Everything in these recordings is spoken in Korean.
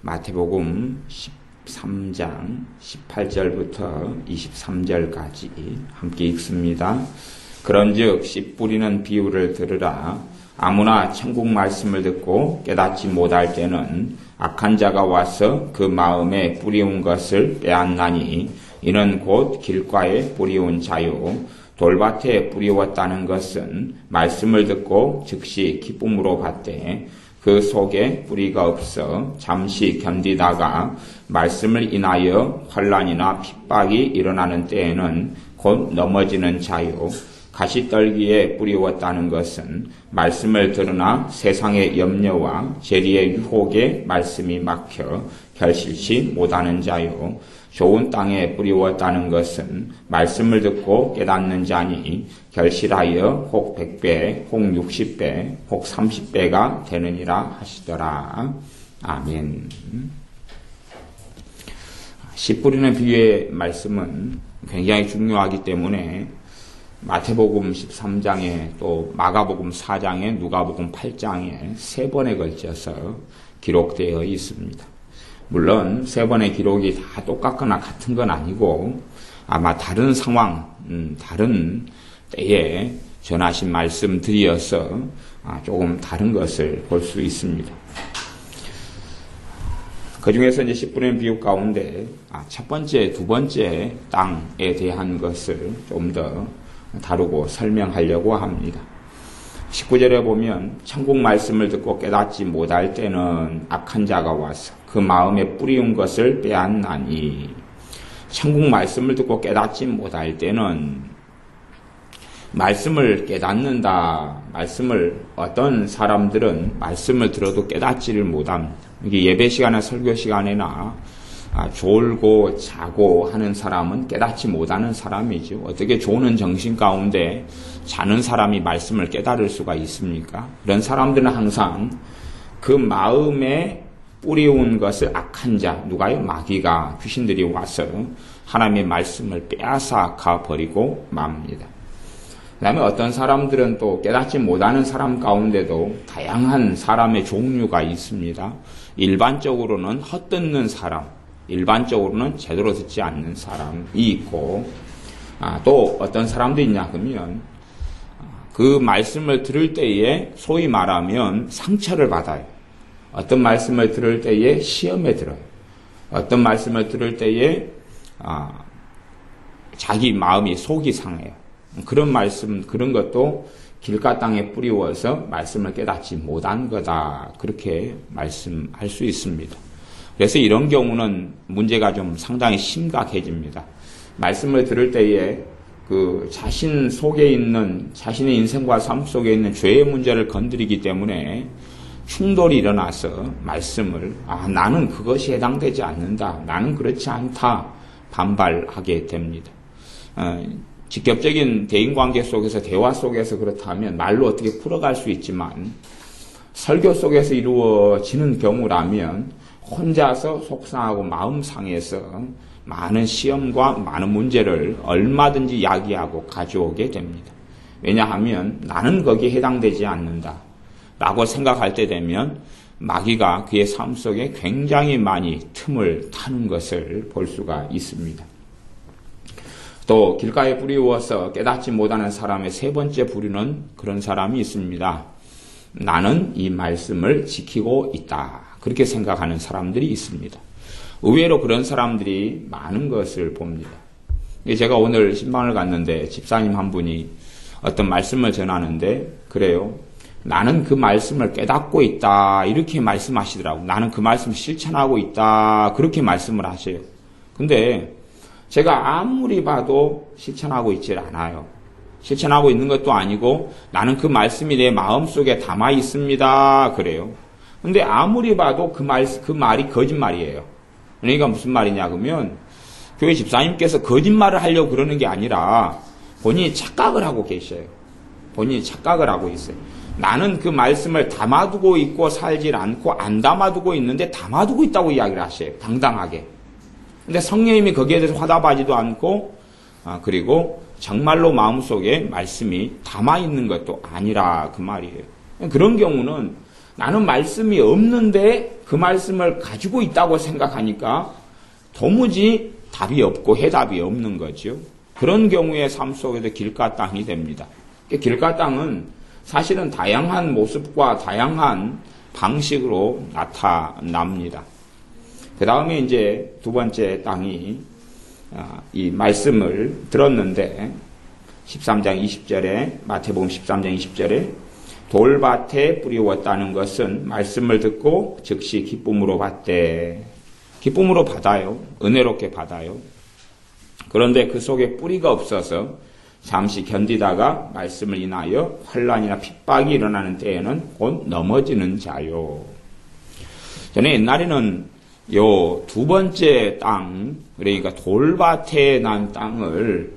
마태복음 13장 18절부터 23절까지 함께 읽습니다. 그런즉 씨 뿌리는 비유를 들으라. 아무나 천국 말씀을 듣고 깨닫지 못할 때는 악한 자가 와서 그 마음에 뿌리운 것을 빼앗나니 이는 곧 길가에 뿌리운 자요 돌밭에 뿌리웠다는 것은 말씀을 듣고 즉시 기쁨으로 받되 그 속에 뿌리가 없어 잠시 견디다가 말씀을 인하여 환난이나 핍박이 일어나는 때에는 곧 넘어지는 자요 가시떨기에 뿌리웠다는 것은 말씀을 들으나 세상의 염려와 재리의 유혹에 말씀이 막혀 결실치 못하는 자요 좋은 땅에 뿌리웠다는 것은 말씀을 듣고 깨닫는 자니 결실하여 혹 100배, 혹 60배, 혹 30배가 되느니라 하시더라. 아멘. 씨 뿌리는 비유의 말씀은 굉장히 중요하기 때문에 마태복음 13장에 또 마가복음 4장에 누가복음 8장에 3번에 걸쳐서 기록되어 있습니다. 물론 3번의 기록이 다 똑같거나 같은 건 아니고 아마 다른 상황, 다른 때에 전하신 말씀들이어서 조금 다른 것을 볼 수 있습니다. 그 중에서 이제 씨 뿌리는 비유 가운데 첫 번째, 두 번째 땅에 대한 것을 좀 더 다루고 설명하려고 합니다. 19절에 보면 천국 말씀을 듣고 깨닫지 못할 때는 악한 자가 와서 그 마음에 뿌리운 것을 빼앗나니 천국 말씀을 듣고 깨닫지 못할 때는 말씀을 깨닫는다. 어떤 사람들은 말씀을 들어도 깨닫지를 못합니다. 이게 예배 시간이나 설교 시간에나 졸고 자고 하는 사람은 깨닫지 못하는 사람이죠. 어떻게 조는 정신 가운데 자는 사람이 말씀을 깨달을 수가 있습니까? 그런 사람들은 항상 그 마음에 뿌리운 것을 악한 자, 누가요? 마귀가, 귀신들이 와서 하나님의 말씀을 빼앗아 가버리고 맙니다. 그 다음에 어떤 사람들은 또 깨닫지 못하는 사람 가운데도 다양한 사람의 종류가 있습니다. 일반적으로는 헛듣는 사람, 일반적으로는 제대로 듣지 않는 사람이 있고, 또 어떤 사람도 있냐 그러면 그 말씀을 들을 때에 소위 말하면 상처를 받아요. 어떤 말씀을 들을 때에 시험에 들어요. 어떤 말씀을 들을 때에 자기 마음이 속이 상해요. 그런 말씀, 그런 것도 길가 땅에 뿌리워서 말씀을 깨닫지 못한 거다. 그렇게 말씀할 수 있습니다. 그래서 이런 경우는 문제가 좀 상당히 심각해집니다. 말씀을 들을 때에 그 자신 속에 있는, 자신의 인생과 삶 속에 있는 죄의 문제를 건드리기 때문에 충돌이 일어나서 말씀을, 나는 그것이 해당되지 않는다. 나는 그렇지 않다. 반발하게 됩니다. 직접적인 대인관계 속에서, 대화 속에서 그렇다면 말로 어떻게 풀어갈 수 있지만 설교 속에서 이루어지는 경우라면 혼자서 속상하고 마음 상해서 많은 시험과 많은 문제를 얼마든지 야기하고 가져오게 됩니다. 왜냐하면 나는 거기에 해당되지 않는다 라고 생각할 때 되면 마귀가 그의 삶 속에 굉장히 많이 틈을 타는 것을 볼 수가 있습니다. 또 길가에 뿌리워서 깨닫지 못하는 사람의 세 번째 부류는 그런 사람이 있습니다. 나는 이 말씀을 지키고 있다. 그렇게 생각하는 사람들이 있습니다. 의외로 그런 사람들이 많은 것을 봅니다. 제가 오늘 신방을 갔는데 집사님 한 분이 어떤 말씀을 전하는데 그래요. 나는 그 말씀을 깨닫고 있다. 이렇게 말씀하시더라고요. 나는 그 말씀을 실천하고 있다. 그렇게 말씀을 하셔요. 근데 제가 아무리 봐도 실천하고 있질 않아요. 실천하고 있는 것도 아니고 나는 그 말씀이 내 마음속에 담아 있습니다. 그래요. 근데 아무리 봐도 그 말이 거짓말이에요. 그러니까 무슨 말이냐 그러면 교회 집사님께서 거짓말을 하려고 그러는 게 아니라 본인이 착각을 하고 계셔요. 본인이 착각을 하고 있어요. 나는 그 말씀을 담아두고 있고 살질 않고 안 담아두고 있는데 담아두고 있다고 이야기를 하셔요. 당당하게. 근데 성령님이 거기에 대해서 화답하지도 않고 그리고 정말로 마음속에 말씀이 담아있는 것도 아니라 그 말이에요. 그런 경우는 나는 말씀이 없는데 그 말씀을 가지고 있다고 생각하니까 도무지 답이 없고 해답이 없는 거죠. 그런 경우에 삶 속에서 길가 땅이 됩니다. 길가 땅은 사실은 다양한 모습과 다양한 방식으로 나타납니다. 그 다음에 이제 두 번째 땅이 이 말씀을 들었는데 13장 20절에 마태복음 13장 20절에 돌밭에 뿌리웠다는 것은 말씀을 듣고 즉시 기쁨으로 받되 기쁨으로 받아요. 은혜롭게 받아요. 그런데 그 속에 뿌리가 없어서 잠시 견디다가 말씀을 인하여 환난이나 핍박이 일어나는 때에는 곧 넘어지는 자요. 저는 옛날에는 요 두 번째 땅, 그러니까 돌밭에 난 땅을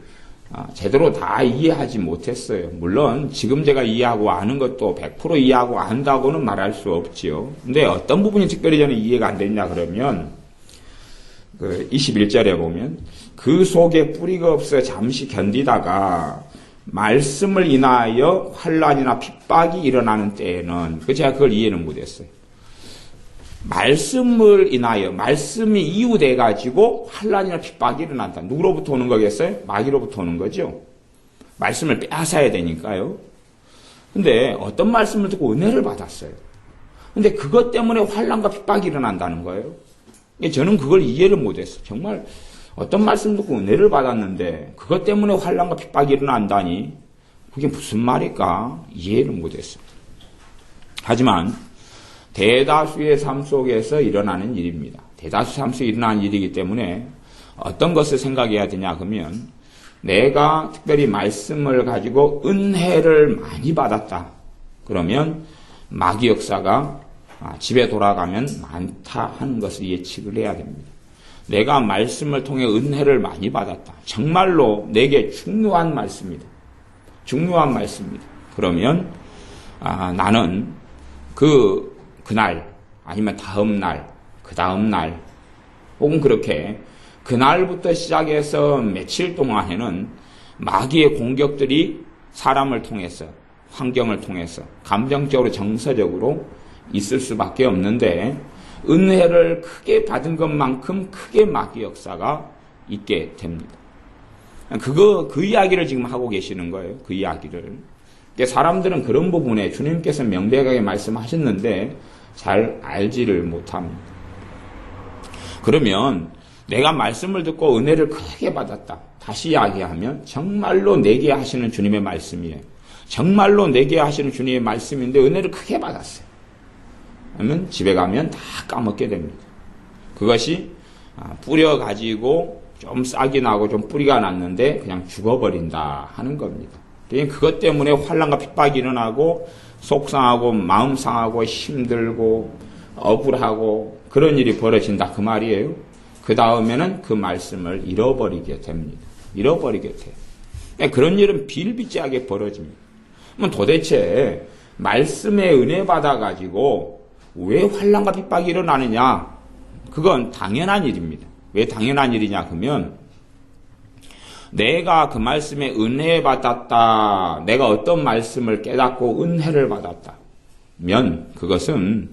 제대로 다 이해하지 못했어요. 물론 지금 제가 이해하고 아는 것도 100% 이해하고 안다고는 말할 수 없지요. 근데 어떤 부분이 특별히 저는 이해가 안 됐냐 그러면 그 21절에 보면 그 속에 뿌리가 없어 잠시 견디다가 말씀을 인하여 환난이나 핍박이 일어나는 때에는 제가 그걸 이해는 못했어요. 말씀을 인하여 말씀이 이유돼 가지고 환난이나 핍박이 일어난다. 누구로부터 오는 거겠어요? 마귀로부터 오는 거죠. 말씀을 빼앗아야 되니까요. 근데 어떤 말씀을 듣고 은혜를 받았어요. 근데 그것 때문에 환난과 핍박이 일어난다는 거예요. 저는 그걸 이해를 못했어요. 정말 어떤 말씀 듣고 은혜를 받았는데 그것 때문에 환난과 핍박이 일어난다니 그게 무슨 말일까 이해를 못했어요. 하지만 대다수의 삶 속에서 일어나는 일입니다. 대다수 삶 속에 일어나는 일이기 때문에 어떤 것을 생각해야 되냐 그러면 내가 특별히 말씀을 가지고 은혜를 많이 받았다. 그러면 마귀 역사가 집에 돌아가면 많다 하는 것을 예측을 해야 됩니다. 내가 말씀을 통해 은혜를 많이 받았다. 정말로 내게 중요한 말씀이다. 중요한 말씀입니다. 그러면 나는 그날 아니면 다음 날, 그 다음 날 혹은 그렇게 그날부터 시작해서 며칠 동안에는 마귀의 공격들이 사람을 통해서 환경을 통해서 감정적으로 정서적으로 있을 수밖에 없는데 은혜를 크게 받은 것만큼 크게 마귀 역사가 있게 됩니다. 그 이야기를 지금 하고 계시는 거예요. 그 이야기를. 사람들은 그런 부분에 주님께서 명백하게 말씀하셨는데 잘 알지를 못합니다. 그러면 내가 말씀을 듣고 은혜를 크게 받았다. 다시 이야기하면 정말로 내게 하시는 주님의 말씀이에요. 정말로 내게 하시는 주님의 말씀인데 은혜를 크게 받았어요. 그러면 집에 가면 다 까먹게 됩니다. 그것이 뿌려가지고 좀 싹이 나고 좀 뿌리가 났는데 그냥 죽어버린다 하는 겁니다. 그것 때문에 환난과 핍박이 일어나고 속상하고 마음 상하고 힘들고 억울하고 그런 일이 벌어진다 그 말이에요. 그 다음에는 그 말씀을 잃어버리게 됩니다. 잃어버리게 돼요. 그런 일은 비일비재하게 벌어집니다. 그럼 도대체 말씀에 은혜 받아가지고 왜 환난과 핍박이 일어나느냐? 그건 당연한 일입니다. 왜 당연한 일이냐 그러면 내가 그 말씀에 은혜 받았다. 내가 어떤 말씀을 깨닫고 은혜를 받았다면 그것은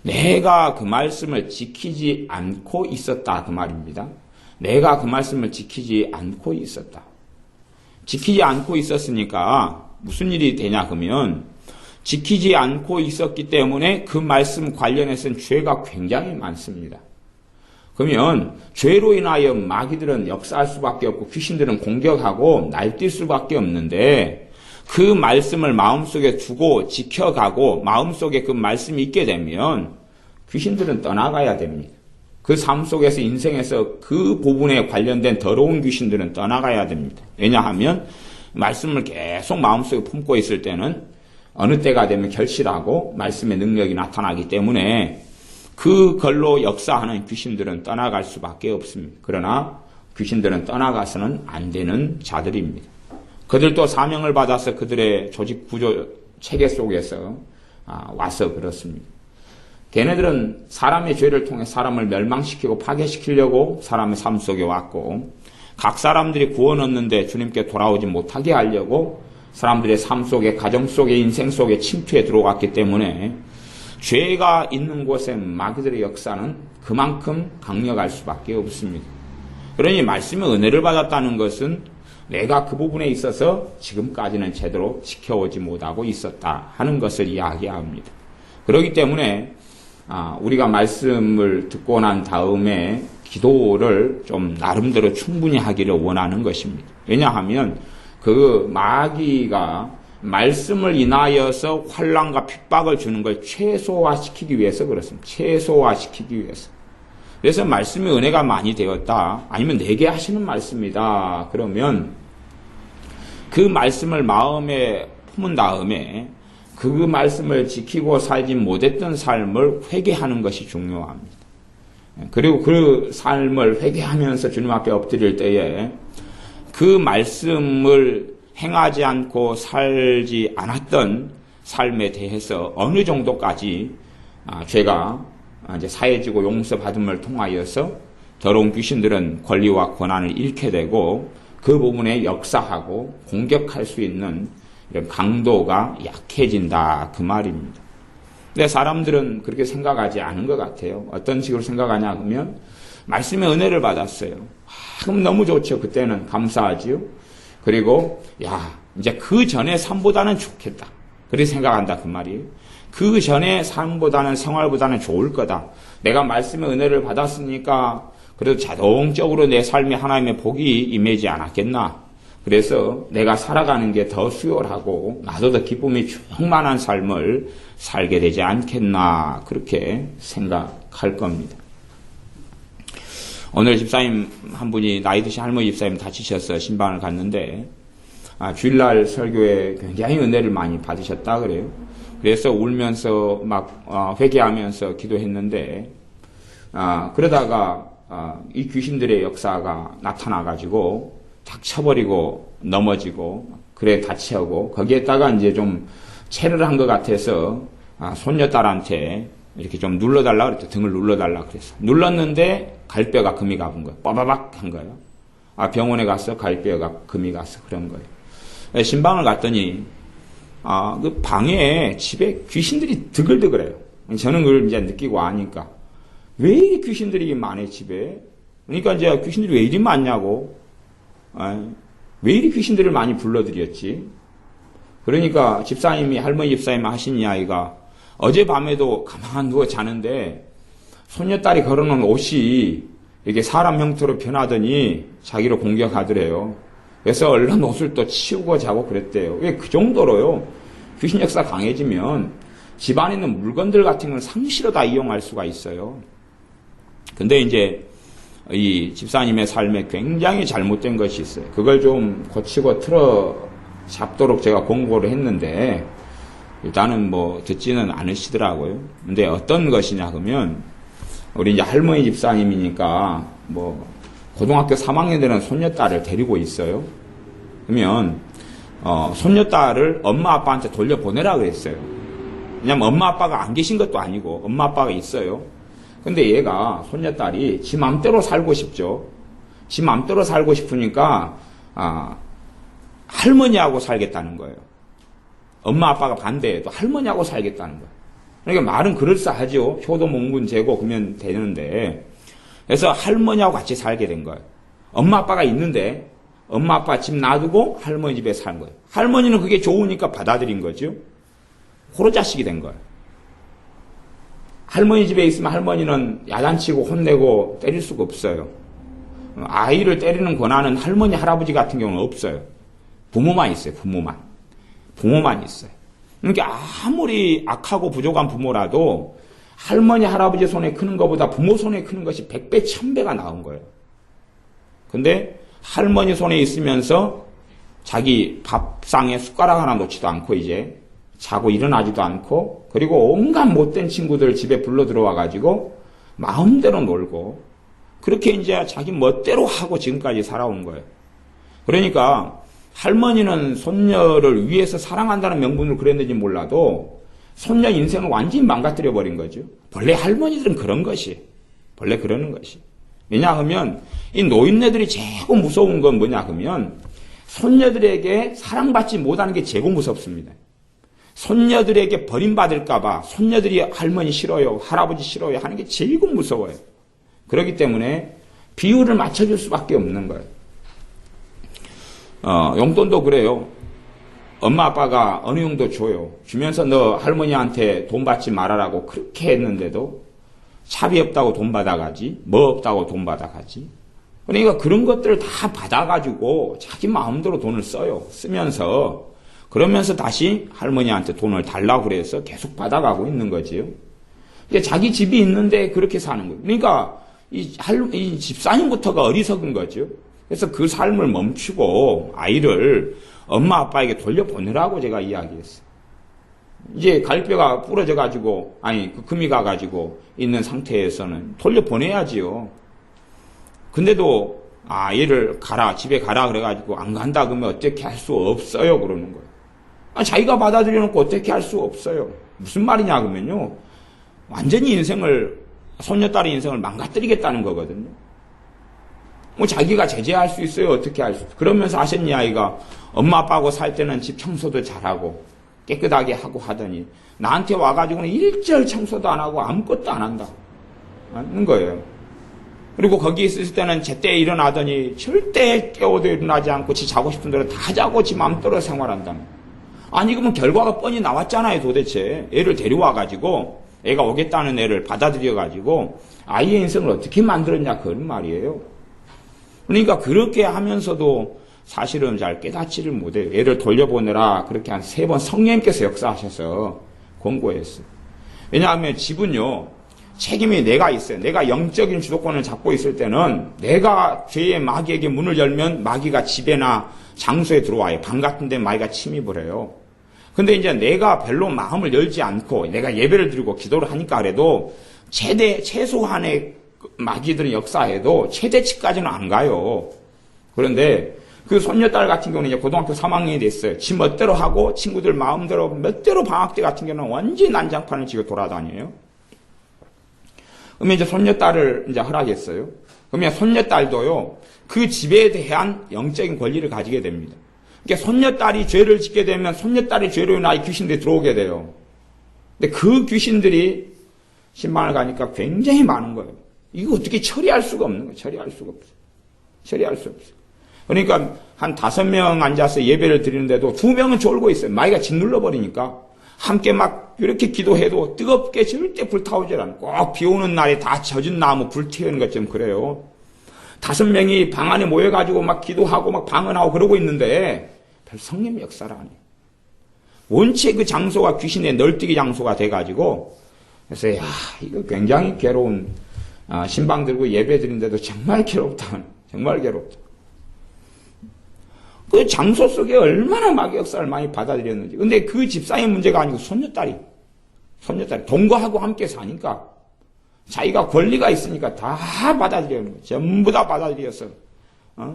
내가 그 말씀을 지키지 않고 있었다 그 말입니다. 내가 그 말씀을 지키지 않고 있었다. 지키지 않고 있었으니까 무슨 일이 되냐 그러면 지키지 않고 있었기 때문에 그 말씀 관련해서는 죄가 굉장히 많습니다. 그러면 죄로 인하여 마귀들은 역사할 수밖에 없고 귀신들은 공격하고 날뛸 수밖에 없는데 그 말씀을 마음속에 두고 지켜가고 마음속에 그 말씀이 있게 되면 귀신들은 떠나가야 됩니다. 그 삶 속에서 인생에서 그 부분에 관련된 더러운 귀신들은 떠나가야 됩니다. 왜냐하면 말씀을 계속 마음속에 품고 있을 때는 어느 때가 되면 결실하고 말씀의 능력이 나타나기 때문에 그걸로 역사하는 귀신들은 떠나갈 수밖에 없습니다. 그러나 귀신들은 떠나가서는 안 되는 자들입니다. 그들도 사명을 받아서 그들의 조직 구조 체계 속에서 와서 그렇습니다. 걔네들은 사람의 죄를 통해 사람을 멸망시키고 파괴시키려고 사람의 삶 속에 왔고 각 사람들이 구원 얻는데 주님께 돌아오지 못하게 하려고 사람들의 삶 속에 가정 속에 인생 속에 침투해 들어왔기 때문에 죄가 있는 곳에 마귀들의 역사는 그만큼 강력할 수밖에 없습니다. 그러니 말씀의 은혜를 받았다는 것은 내가 그 부분에 있어서 지금까지는 제대로 지켜오지 못하고 있었다 하는 것을 이야기합니다. 그렇기 때문에 우리가 말씀을 듣고 난 다음에 기도를 좀 나름대로 충분히 하기를 원하는 것입니다. 왜냐하면 그 마귀가 말씀을 인하여서 환난과 핍박을 주는 걸 최소화시키기 위해서 그렇습니다. 최소화시키기 위해서. 그래서 말씀의 은혜가 많이 되었다. 아니면 내게 하시는 말씀이다. 그러면 그 말씀을 마음에 품은 다음에 그 말씀을 지키고 살지 못했던 삶을 회개하는 것이 중요합니다. 그리고 그 삶을 회개하면서 주님 앞에 엎드릴 때에 그 말씀을 행하지 않고 살지 않았던 삶에 대해서 어느 정도까지 죄가 이제 사해지고 용서받음을 통하여서 더러운 귀신들은 권리와 권한을 잃게 되고 그 부분에 역사하고 공격할 수 있는 이런 강도가 약해진다 그 말입니다. 근데 사람들은 그렇게 생각하지 않은 것 같아요. 어떤 식으로 생각하냐 하면 말씀의 은혜를 받았어요. 그럼 너무 좋죠. 그때는 감사하지요. 그리고 이제 그 전의 삶보다는 좋겠다. 그렇게 생각한다 그 말이에요. 그 전의 삶보다는 생활보다는 좋을 거다. 내가 말씀의 은혜를 받았으니까 그래도 자동적으로 내 삶에 하나님의 복이 임하지 않았겠나. 그래서 내가 살아가는 게 더 수월하고 나도 더 기쁨이 충만한 삶을 살게 되지 않겠나 그렇게 생각할 겁니다. 오늘 집사님 한 분이 나이 드신 할머니 집사님 다치셔서 신방을 갔는데 주일날 설교에 굉장히 은혜를 많이 받으셨다 그래요. 그래서 울면서 막 회개하면서 기도했는데 그러다가 이 귀신들의 역사가 나타나가지고 탁 쳐버리고 넘어지고 그래 다치하고 거기에다가 이제 좀 체를 한 것 같아서 손녀딸한테 이렇게 좀 눌러달라 그랬죠. 등을 눌러달라 그랬어. 눌렀는데 갈뼈가 금이 가본 거예요. 빠바박 한 거예요. 병원에 가서 갈뼈가 금이 가서 그런 거예요. 신방을 갔더니 그 방에 집에 귀신들이 드글드글해요. 저는 그걸 이제 느끼고 아니까 왜 이리 귀신들이 많아 집에? 그러니까 이제 귀신들이 왜 이리 많냐고. 왜 이리 귀신들을 많이 불러들였지? 그러니까 집사님이 할머니 집사님이 하신 이야기가 어젯밤에도 가만 누워 자는데 손녀딸이 걸어놓은 옷이 이렇게 사람 형태로 변하더니 자기를 공격하더래요. 그래서 얼른 옷을 또 치우고 자고 그랬대요. 왜 그 정도로요? 귀신 역사 강해지면 집안에 있는 물건들 같은 건 상시로 다 이용할 수가 있어요. 근데 이제 이 집사님의 삶에 굉장히 잘못된 것이 있어요. 그걸 좀 고치고 틀어 잡도록 제가 공고를 했는데 일단은 뭐 듣지는 않으시더라고요. 근데 어떤 것이냐 그러면 우리 이제 할머니 집사님이니까 뭐 고등학교 3학년 되는 손녀딸을 데리고 있어요. 그러면 손녀딸을 엄마 아빠한테 돌려보내라 그랬어요. 왜냐면 엄마 아빠가 안 계신 것도 아니고 엄마 아빠가 있어요. 근데 얘가 손녀딸이 지 맘대로 살고 싶죠. 지 맘대로 살고 싶으니까 할머니하고 살겠다는 거예요. 엄마 아빠가 반대해도 할머니하고 살겠다는 거예요. 그러니까 말은 그럴싸하죠. 효도 몽군 제고 그러면 되는데 그래서 할머니하고 같이 살게 된 거예요. 엄마 아빠가 있는데 엄마 아빠 집 놔두고 할머니 집에 산 거예요. 할머니는 그게 좋으니까 받아들인 거죠. 호로자식이 된 거예요. 할머니 집에 있으면 할머니는 야단치고 혼내고 때릴 수가 없어요. 아이를 때리는 권한은 할머니 할아버지 같은 경우는 없어요. 부모만 있어요. 부모만 있어요. 그러니까 아무리 악하고 부족한 부모라도 할머니 할아버지 손에 크는 것보다 부모 손에 크는 것이 100배 1000배가 나은 거예요. 근데 할머니 손에 있으면서 자기 밥상에 숟가락 하나 놓지도 않고 이제 자고 일어나지도 않고 그리고 온갖 못된 친구들 집에 불러 들어와가지고 마음대로 놀고 그렇게 이제 자기 멋대로 하고 지금까지 살아온 거예요. 그러니까 할머니는 손녀를 위해서 사랑한다는 명분으로 그랬는지 몰라도 손녀 인생을 완전히 망가뜨려 버린 거죠. 본래 할머니들은 그런 것이 본래 그러는 것이 왜냐하면 이 노인네들이 제일 무서운 건 뭐냐 하면 손녀들에게 사랑받지 못하는 게 제일 무섭습니다. 손녀들에게 버림받을까봐 손녀들이 할머니 싫어요, 할아버지 싫어요 하는 게 제일 무서워요. 그렇기 때문에 비율을 맞춰줄 수밖에 없는 거예요. 용돈도 그래요. 엄마 아빠가 어느 정도 줘요. 주면서 너 할머니한테 돈 받지 말아라고 그렇게 했는데도 차비 없다고 돈 받아가지, 뭐 없다고 돈 받아가지. 그러니까 그런 것들을 다 받아가지고 자기 마음대로 돈을 써요. 쓰면서 그러면서 다시 할머니한테 돈을 달라고 그래서 계속 받아가고 있는 거지요. 자기 집이 있는데 그렇게 사는 거예요. 그러니까 이 집사님부터가 어리석은 거죠. 그래서 그 삶을 멈추고 아이를 엄마 아빠에게 돌려보내라고 제가 이야기했어요. 이제 갈뼈가 부러져가지고, 그 금이 가가지고 있는 상태에서는 돌려보내야지요. 근데도, 얘를 가라, 집에 가라 그래가지고 안 간다 그러면 어떻게 할 수 없어요. 그러는 거예요. 자기가 받아들여 놓고 어떻게 할 수 없어요. 무슨 말이냐 그러면요. 완전히 손녀딸의 인생을 망가뜨리겠다는 거거든요. 자기가 제재할 수 있어요. 어떻게 할 수 있어요. 그러면서 아셨니, 아이가 엄마 아빠하고 살 때는 집 청소도 잘하고 깨끗하게 하고 하더니 나한테 와가지고는 일절 청소도 안 하고 아무것도 안 한다 하는 거예요. 그리고 거기 있을 때는 제때 일어나더니 절대 깨워도 일어나지 않고 지 자고 싶은 대로 다 자고 지 마음대로 생활한다. 그러면 결과가 뻔히 나왔잖아요. 도대체 애를 데려와가지고 애가 오겠다는 애를 받아들여가지고 아이의 인생을 어떻게 만들었냐 그런 말이에요. 그러니까 그렇게 하면서도 사실은 잘 깨닫지를 못해요. 애를 돌려보내라 그렇게 한 3번 성령님께서 역사하셔서 권고했어요. 왜냐하면 집은요 책임이 내가 있어요. 내가 영적인 주도권을 잡고 있을 때는 내가 죄의 마귀에게 문을 열면 마귀가 집에나 장소에 들어와요. 방 같은 데 마귀가 침입을 해요. 근데 이제 내가 별로 마음을 열지 않고 내가 예배를 드리고 기도를 하니까 그래도 최소한의 마귀들은 역사해도 최대치까지는 안 가요. 그런데 그 손녀딸 같은 경우는 이제 고등학교 3학년이 됐어요. 지 멋대로 하고 친구들 마음대로 멋대로 방학 때 같은 경우는 완전히 난장판을 치고 돌아다녀요. 그러면 이제 손녀딸을 이제 허락했어요. 그러면 손녀딸도요 그 집에 대한 영적인 권리를 가지게 됩니다. 그러니까 손녀딸이 죄를 짓게 되면 손녀딸이 죄로 인하여 귀신들이 들어오게 돼요. 근데 그 귀신들이 신방을 가니까 굉장히 많은 거예요. 이거 어떻게 처리할 수가 없는 거예요. 처리할 수가 없어요. 처리할 수 없어요. 그러니까 한 5명 앉아서 예배를 드리는데도 2명은 졸고 있어요. 마귀가 짓눌러 버리니까 함께 막 이렇게 기도해도 뜨겁게 절대 불타오질 않고 꼭 비 오는 날에 다 젖은 나무 불태우는 것처럼 그래요. 5명이 방 안에 모여가지고 막 기도하고 막 방언하고 그러고 있는데 별 성령 역사를 안 해요. 원체 그 장소가 귀신의 널뛰기 장소가 돼가지고 그래서 이거 굉장히 괴로운 신방 들고 예배 드리는데도 정말 괴롭다. 정말 괴롭다. 그 장소 속에 얼마나 마귀 역사를 많이 받아들였는지. 근데 그 집사의 문제가 아니고 손녀딸이 동거하고 함께 사니까 자기가 권리가 있으니까 다 받아들여는 거예요. 전부 다 받아들여서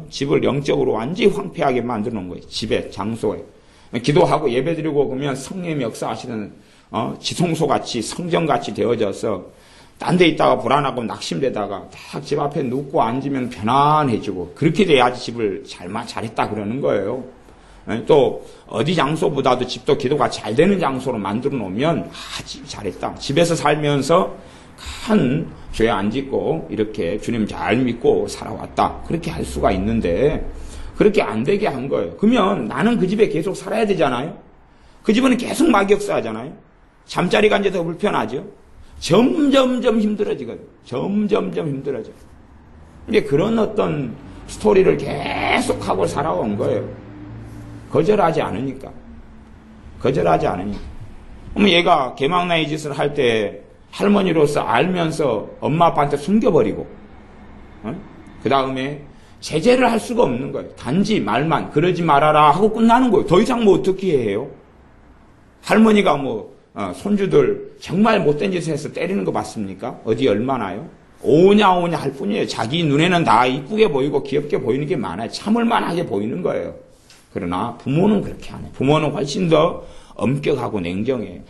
집을 영적으로 완전히 황폐하게 만들어 놓은 거예요. 집에, 장소에. 기도하고 예배드리고 그러면 성령의 역사하시는 지성소같이 성전같이 되어져서 딴 데 있다가 불안하고 낙심되다가 딱 집 앞에 눕고 앉으면 편안해지고 그렇게 돼야지 집을 잘했다 그러는 거예요. 또 어디 장소보다도 집도 기도가 잘 되는 장소로 만들어 놓으면 집 잘했다. 집에서 살면서 큰 죄 안 짓고 이렇게 주님 잘 믿고 살아왔다. 그렇게 할 수가 있는데 그렇게 안 되게 한 거예요. 그러면 나는 그 집에 계속 살아야 되잖아요. 그 집은 계속 마귀 역사하잖아요. 잠자리가 이제 더 불편하죠. 점점점 힘들어지거든요. 점점점 힘들어져요. 이제 그런 어떤 스토리를 계속하고 살아온 거예요. 거절하지 않으니까. 그러면 얘가 개망나이 짓을 할 때 할머니로서 알면서 엄마 아빠한테 숨겨버리고 그 다음에 제재를 할 수가 없는 거예요. 단지 말만 그러지 말아라 하고 끝나는 거예요. 더 이상 뭐 어떻게 해요? 할머니가 손주들 정말 못된 짓을 해서 때리는 거 봤습니까? 어디 얼마나요? 오냐 할 뿐이에요. 자기 눈에는 다 이쁘게 보이고 귀엽게 보이는 게 많아요. 참을만하게 보이는 거예요. 그러나 부모는 그렇게 안 해요. 부모는 훨씬 더 엄격하고 냉정해요.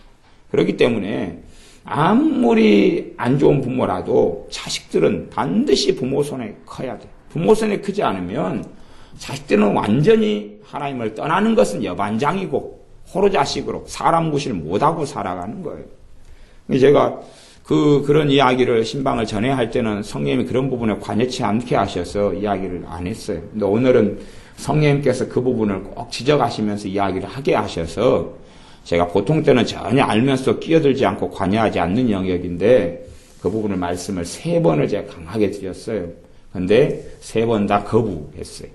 그렇기 때문에 아무리 안 좋은 부모라도 자식들은 반드시 부모 손에 커야 돼요. 부모 손에 크지 않으면 자식들은 완전히 하나님을 떠나는 것은 여반장이고 호로자식으로 사람 구실 못하고 살아가는 거예요. 제가 그런 이야기를 신방을 전해야 할 때는 성령님이 그런 부분에 관여치 않게 하셔서 이야기를 안 했어요. 근데 오늘은 성령님께서 그 부분을 꼭 지적하시면서 이야기를 하게 하셔서 제가 보통 때는 전혀 알면서 끼어들지 않고 관여하지 않는 영역인데 그 부분을 말씀을 3번을 제가 강하게 드렸어요. 근데 3번 다 거부했어요.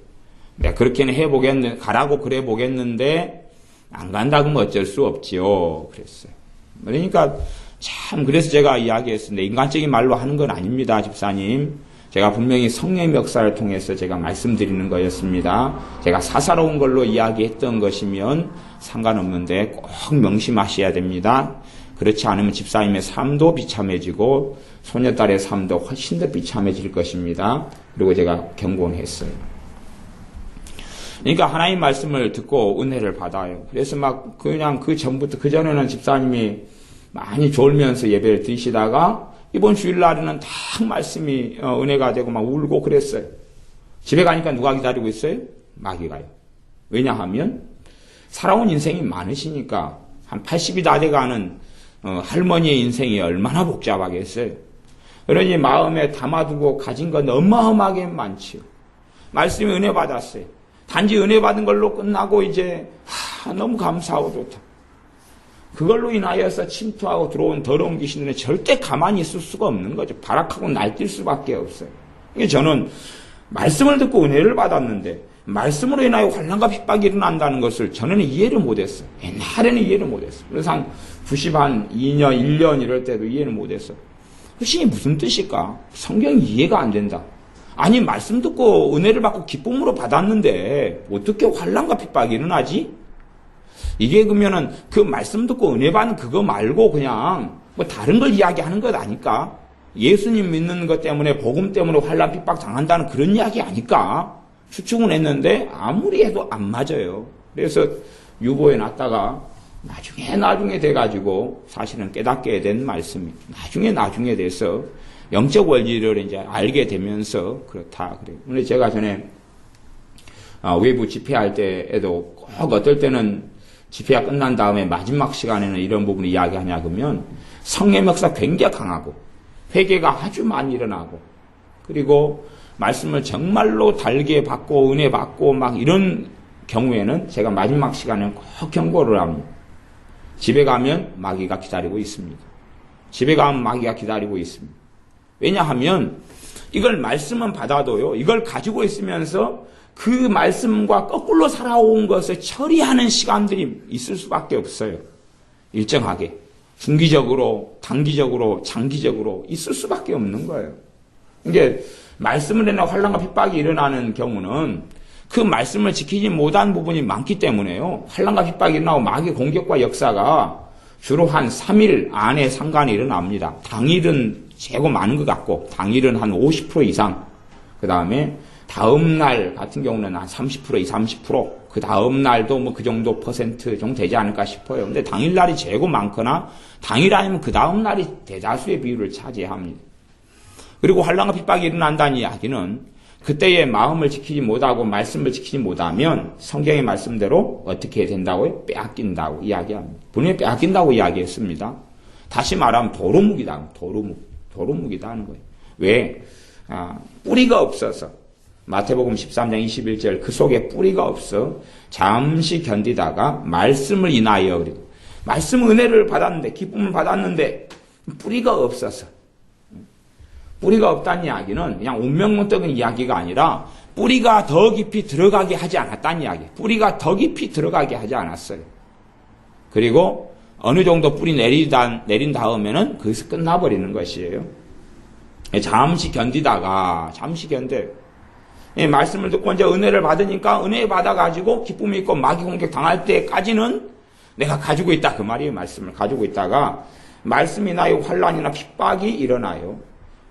내가 그렇게는 가라고 그래 보겠는데 안 간다 그러면 어쩔 수 없지요. 그랬어요. 그러니까 참 그래서 제가 이야기했습니다. 인간적인 말로 하는 건 아닙니다, 집사님. 제가 분명히 성령의 역사를 통해서 제가 말씀드리는 거였습니다. 제가 사사로운 걸로 이야기했던 것이면 상관없는데 꼭 명심하셔야 됩니다. 그렇지 않으면 집사님의 삶도 비참해지고 소녀딸의 삶도 훨씬 더 비참해질 것입니다. 그리고 제가 경고는 했어요. 그러니까 하나님 말씀을 듣고 은혜를 받아요. 그래서 막 그냥 그전에는 집사님이 많이 졸면서 예배를 드시다가 이번 주일날에는 딱 말씀이 은혜가 되고 막 울고 그랬어요. 집에 가니까 누가 기다리고 있어요? 마귀가요. 왜냐하면 살아온 인생이 많으시니까 한 80이 다 돼가는 할머니의 인생이 얼마나 복잡하겠어요. 그러니 마음에 담아두고 가진 건 어마어마하게 많지요. 말씀이 은혜 받았어요. 단지 은혜 받은 걸로 끝나고 이제 너무 감사하고 좋다. 그걸로 인하여서 침투하고 들어온 더러운 귀신들은 절대 가만히 있을 수가 없는 거죠. 발악하고 날뛸 수밖에 없어요. 저는 말씀을 듣고 은혜를 받았는데 말씀으로 인하여 환난과 핍박이 일어난다는 것을 전에는 이해를 못했어요. 옛날에는 이해를 못했어요. 그래서 한 90한 2년, 1년 이럴 때도 이해를 못했어요. 그것이 무슨 뜻일까? 성경이 이해가 안 된다. 아니 말씀 듣고 은혜를 받고 기쁨으로 받았는데 어떻게 환난과 핍박이 일어나지? 이게 그러면은 그 말씀 듣고 은혜 받는 그거 말고 그냥 뭐 다른 걸 이야기하는 것 아닐까? 예수님 믿는 것 때문에 복음 때문에 환난 핍박 당한다는 그런 이야기 아닐까? 추측은 했는데 아무리 해도 안 맞아요. 그래서 유보해 놨다가 나중에 돼가지고 사실은 깨닫게 된 말씀이 나중에 돼서 영적 원리를 이제 알게 되면서 그렇다 그래요. 근데 제가 전에 외부 집회할 때에도 꼭 어떨 때는 집회가 끝난 다음에 마지막 시간에는 이런 부분을 이야기하냐 그러면 성령의 역사 굉장히 강하고 회개가 아주 많이 일어나고 그리고 말씀을 정말로 달게 받고 은혜 받고 막 이런 경우에는 제가 마지막 시간에는 꼭 경고를 합니다. 집에 가면 마귀가 기다리고 있습니다. 집에 가면 마귀가 기다리고 있습니다. 왜냐하면 이걸 말씀은 받아도요. 이걸 가지고 있으면서 그 말씀과 거꾸로 살아온 것을 처리하는 시간들이 있을 수밖에 없어요. 일정하게. 중기적으로, 단기적으로, 장기적으로 있을 수밖에 없는 거예요. 이게 말씀을 내나 환난과 핍박이 일어나는 경우는 그 말씀을 지키지 못한 부분이 많기 때문에요. 환난과 핍박이 일어나고 마귀 공격과 역사가 주로 한 3일 안에 상관이 일어납니다. 당일은 최고 많은 것 같고 당일은 한 50% 이상 그 다음에 다음 날 같은 경우는 한 30%, 30%, 그 다음 날도 뭐 그 정도 퍼센트 정도 되지 않을까 싶어요. 근데 당일날이 최고 많거나 당일 아니면 그 다음 날이 대다수의 비율을 차지합니다. 그리고 환난과 핍박이 일어난다는 이야기는 그때의 마음을 지키지 못하고 말씀을 지키지 못하면 성경의 말씀대로 어떻게 된다고요? 빼앗긴다고 이야기합니다. 분명히 빼앗긴다고 이야기했습니다. 다시 말하면 도루묵이다. 도루묵이다 하는 거예요. 왜? 뿌리가 없어서 마태복음 13장 21절 그 속에 뿌리가 없어 잠시 견디다가 말씀을 인하여 그리고 말씀 은혜를 받았는데 기쁨을 받았는데 뿌리가 없어서 뿌리가 없다는 이야기는 그냥 운명론적인 이야기가 아니라 뿌리가 더 깊이 들어가게 하지 않았다는 이야기. 뿌리가 더 깊이 들어가게 하지 않았어요. 그리고 어느 정도 뿌리 내린 다음에는 거기서 끝나버리는 것이에요. 잠시 견디다가 잠시 견뎌요. 말씀을 듣고 이제 은혜를 받으니까 은혜 받아가지고 기쁨이 있고 마귀 공격 당할 때까지는 내가 가지고 있다. 그 말이에요. 말씀을 가지고 있다가 말씀이 나요. 환난이나 핍박이 일어나요.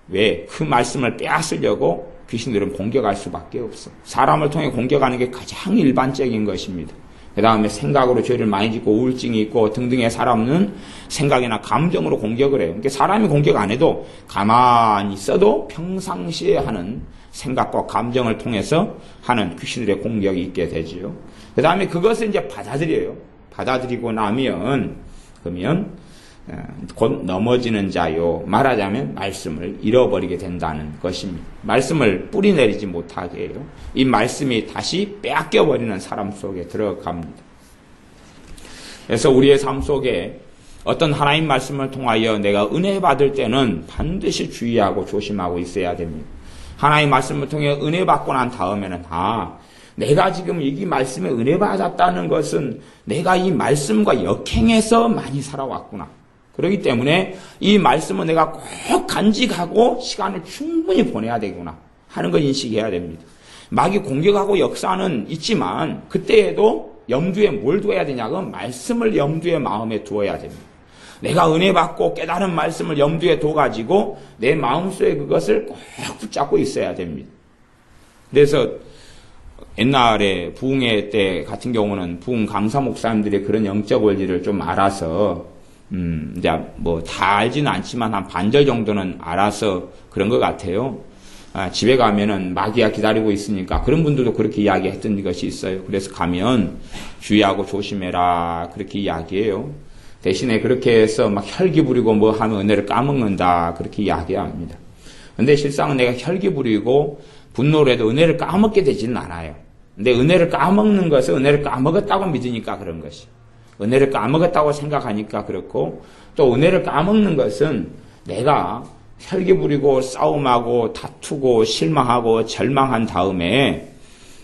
왜? 그 말씀을 빼앗으려고 귀신들은 공격할 수밖에 없어. 사람을 통해 공격하는 게 가장 일반적인 것입니다. 그 다음에 생각으로 죄를 많이 짓고 우울증이 있고 등등의 사람은 생각이나 감정으로 공격을 해요. 그러니까 사람이 공격 안 해도 가만히 있어도 평상시에 하는 생각과 감정을 통해서 하는 귀신들의 공격이 있게 되지요. 그 다음에 그것을 이제 받아들여요. 받아들이고 나면 그러면 곧 넘어지는 자요. 말하자면 말씀을 잃어버리게 된다는 것입니다. 말씀을 뿌리내리지 못하게 해요. 이 말씀이 다시 빼앗겨버리는 사람 속에 들어갑니다. 그래서 우리의 삶 속에 어떤 하나님 말씀을 통하여 내가 은혜 받을 때는 반드시 주의하고 조심하고 있어야 됩니다. 하나님 말씀을 통해 은혜 받고 난 다음에는 내가 지금 이 말씀에 은혜 받았다는 것은 내가 이 말씀과 역행해서 많이 살아왔구나. 그렇기 때문에 이 말씀은 내가 꼭 간직하고 시간을 충분히 보내야 되구나 하는 걸 인식해야 됩니다. 마귀 공격하고 역사는 있지만 그때에도 염두에 뭘 두어야 되냐면 말씀을 염두에 마음에 두어야 됩니다. 내가 은혜 받고 깨달은 말씀을 염두에 둬가지고 내 마음속에 그것을 꼭 붙잡고 있어야 됩니다. 그래서 옛날에 부흥회 때 같은 경우는 부흥 강사 목사님들이 그런 영적 원리를 좀 알아서 이제 뭐 다 알지는 않지만 한 반절 정도는 알아서 그런 것 같아요. 집에 가면은 마귀가 기다리고 있으니까 그런 분들도 그렇게 이야기했던 것이 있어요. 그래서 가면 주의하고 조심해라 그렇게 이야기해요. 대신에 그렇게 해서 막 혈기 부리고 뭐 하면 은혜를 까먹는다 그렇게 이야기합니다. 근데 실상은 내가 혈기 부리고 분노를 해도 은혜를 까먹게 되지는 않아요. 근데 은혜를 까먹는 것은 은혜를 까먹었다고 믿으니까 그런 것이. 은혜를 까먹었다고 생각하니까 그렇고 또 은혜를 까먹는 것은 내가 혈기 부리고 싸움하고 다투고 실망하고 절망한 다음에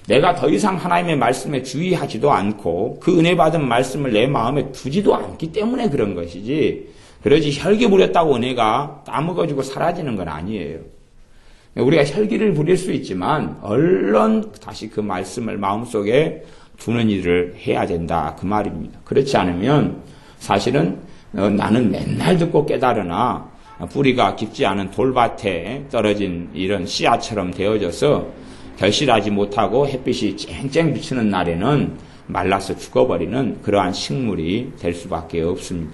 내가 더 이상 하나님의 말씀에 주의하지도 않고 그 은혜 받은 말씀을 내 마음에 두지도 않기 때문에 그런 것이지 그러지 혈기 부렸다고 은혜가 까먹어지고 사라지는 건 아니에요. 우리가 혈기를 부릴 수 있지만 얼른 다시 그 말씀을 마음속에 두는 일을 해야 된다 그 말입니다. 그렇지 않으면 사실은 나는 맨날 듣고 깨달으나 뿌리가 깊지 않은 돌밭에 떨어진 이런 씨앗처럼 되어져서 결실하지 못하고 햇빛이 쨍쨍 비치는 날에는 말라서 죽어버리는 그러한 식물이 될 수밖에 없습니다.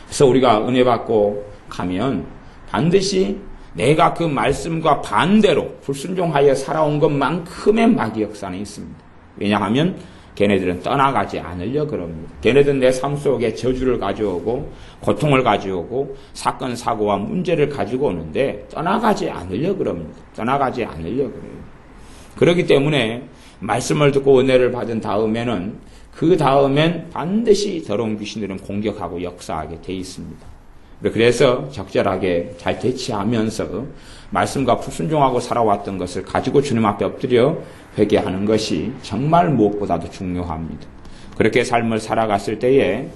그래서 우리가 은혜 받고 가면 반드시 내가 그 말씀과 반대로 불순종하여 살아온 것만큼의 마귀 역사는 있습니다. 왜냐하면 걔네들은 떠나가지 않으려 그럽니다. 걔네들은 내 삶 속에 저주를 가져오고 고통을 가져오고 사건 사고와 문제를 가지고 오는데 떠나가지 않으려 그럽니다. 떠나가지 않으려 그래요. 그렇기 때문에 말씀을 듣고 은혜를 받은 다음에는 그 다음엔 반드시 더러운 귀신들은 공격하고 역사하게 돼 있습니다. 그래서 적절하게 잘 대치하면서 말씀과 불순종하고 살아왔던 것을 가지고 주님 앞에 엎드려 회개하는 것이 정말 무엇보다도 중요합니다. 그렇게 삶을 살아갔을 때에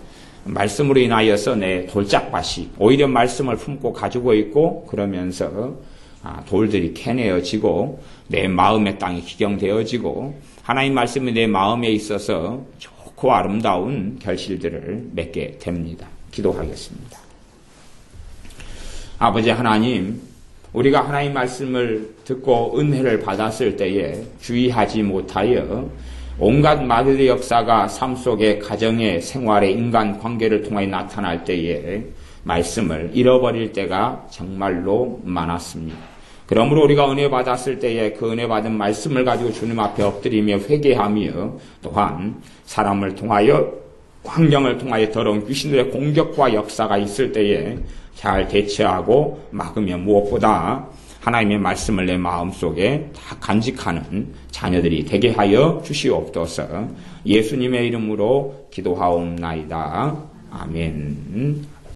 말씀으로 인하여서 내 돌짝밭이 오히려 말씀을 품고 가지고 있고 그러면서 돌들이 캐내어지고 내 마음의 땅이 기경되어지고 하나님 말씀이 내 마음에 있어서 좋고 아름다운 결실들을 맺게 됩니다. 기도하겠습니다. 아버지 하나님, 우리가 하나님 말씀을 듣고 은혜를 받았을 때에 주의하지 못하여 온갖 마귀의 역사가 삶 속에 가정의 생활의 인간 관계를 통해 나타날 때에 말씀을 잃어버릴 때가 정말로 많았습니다. 그러므로 우리가 은혜 받았을 때에 그 은혜 받은 말씀을 가지고 주님 앞에 엎드리며 회개하며 또한 사람을 통하여 환경을 통하여 더러운 귀신들의 공격과 역사가 있을 때에 잘 대처하고 막으며 무엇보다 하나님의 말씀을 내 마음속에 다 간직하는 자녀들이 되게 하여 주시옵소서. 예수님의 이름으로 기도하옵나이다. 아멘.